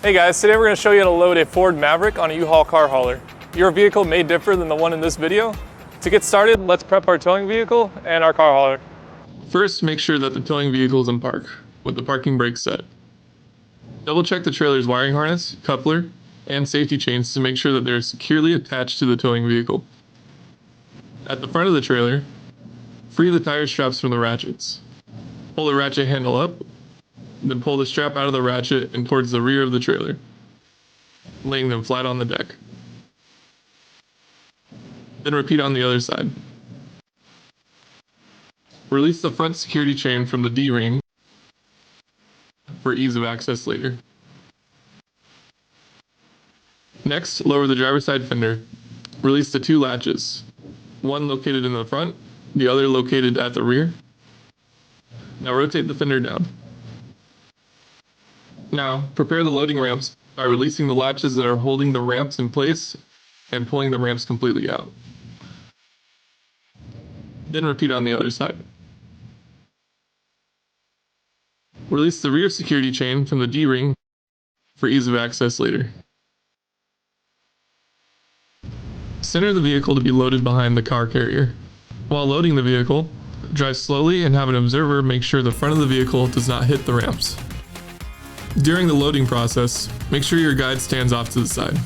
Hey guys, today we're going to show you how to load a Ford Maverick on a U-Haul car hauler. Your vehicle may differ than the one in this video. To get started, let's prep our towing vehicle and our car hauler. First, make sure that the towing vehicle is in park, with the parking brake set. Double check the trailer's wiring harness, coupler, and safety chains to make sure that they're securely attached to the towing vehicle. At the front of the trailer, free the tire straps from the ratchets. Pull the ratchet handle up, then pull the strap out of the ratchet and towards the rear of the trailer, laying them flat on the deck. Then repeat on the other side. Release the front security chain from the D-ring for ease of access later. Next, lower the driver's side fender. Release the two latches, one located in the front, the other located at the rear. Now rotate the fender down. Now, prepare the loading ramps by releasing the latches that are holding the ramps in place and pulling the ramps completely out. Then repeat on the other side. Release the rear security chain from the D-ring for ease of access later. Center the vehicle to be loaded behind the car carrier. While loading the vehicle, drive slowly and have an observer make sure the front of the vehicle does not hit the ramps. During the loading process, make sure your guide stands off to the side.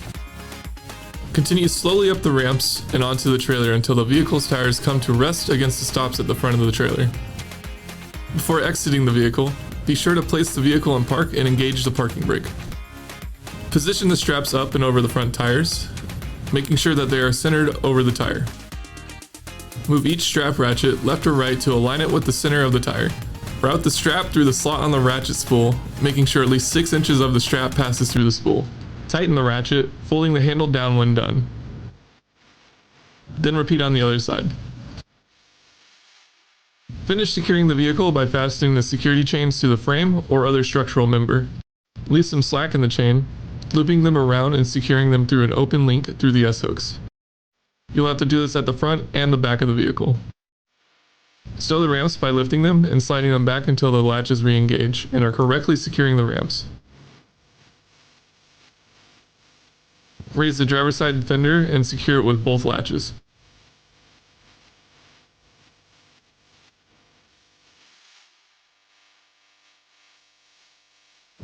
Continue slowly up the ramps and onto the trailer until the vehicle's tires come to rest against the stops at the front of the trailer. Before exiting the vehicle, be sure to place the vehicle in park and engage the parking brake. Position the straps up and over the front tires, making sure that they are centered over the tire. Move each strap ratchet left or right to align it with the center of the tire. Route the strap through the slot on the ratchet spool, making sure at least 6 inches of the strap passes through the spool. Tighten the ratchet, folding the handle down when done. Then repeat on the other side. Finish securing the vehicle by fastening the security chains to the frame or other structural member. Leave some slack in the chain, looping them around and securing them through an open link through the S-hooks. You'll have to do this at the front and the back of the vehicle. Stow the ramps by lifting them and sliding them back until the latches re-engage and are correctly securing the ramps. Raise the driver's side fender and secure it with both latches.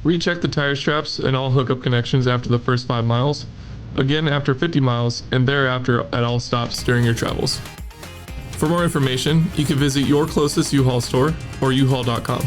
Recheck the tire straps and all hookup connections after the first 5 miles, again after 50 miles, and thereafter at all stops during your travels. For more information, you can visit your closest U-Haul store or uhaul.com.